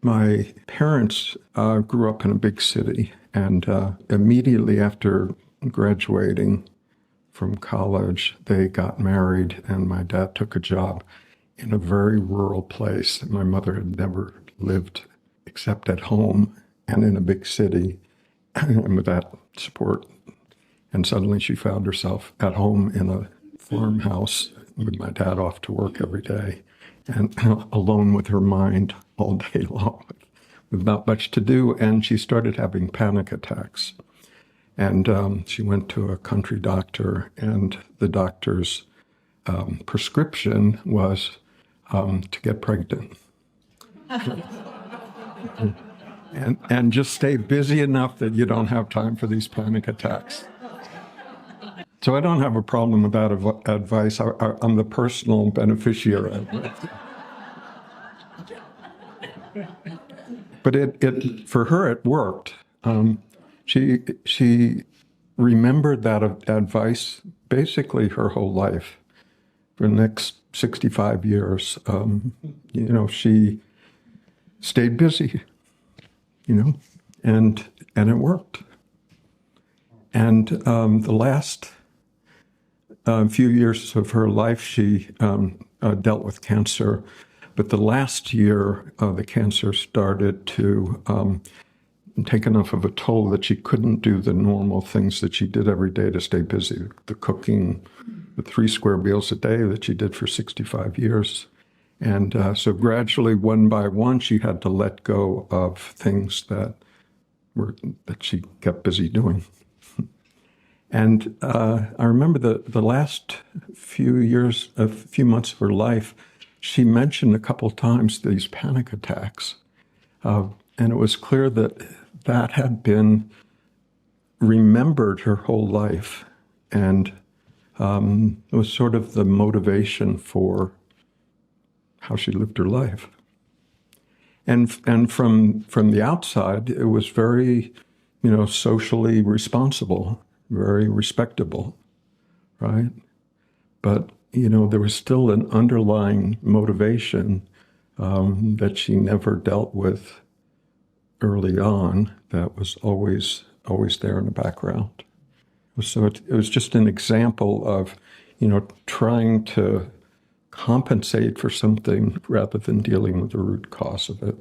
My parents grew up in a big city, and immediately after graduating from college, they got married, and my dad took a job in a very rural place. My mother had never lived except at home and in a big city, and with that support. And suddenly she found herself at home in a farmhouse with my dad off to work every day and alone with her mind all day long with not much to do. And she started having panic attacks. And she went to a country doctor, and the doctor's prescription was to get pregnant. And just stay busy enough that you don't have time for these panic attacks. So I don't have a problem with that advice. I'm the personal beneficiary of it. But it for her, it worked. She remembered that advice basically her whole life. For the next 65 years, she stayed busy, and it worked. And the last few years of her life, she dealt with cancer. But the last year, the cancer started to take enough of a toll that she couldn't do the normal things that she did every day to stay busy. The cooking, the 3 square meals a day that she did for 65 years. And so gradually, one by one, she had to let go of things that she kept busy doing. And I remember the last few months of her life, she mentioned a couple times these panic attacks. And it was clear that had been remembered her whole life. And it was sort of the motivation for how she lived her life. And from the outside, it was very, socially responsible, very respectable, right? But, there was still an underlying motivation that she never dealt with early on that was always there in the background. So it was just an example of, trying to compensate for something rather than dealing with the root cause of it.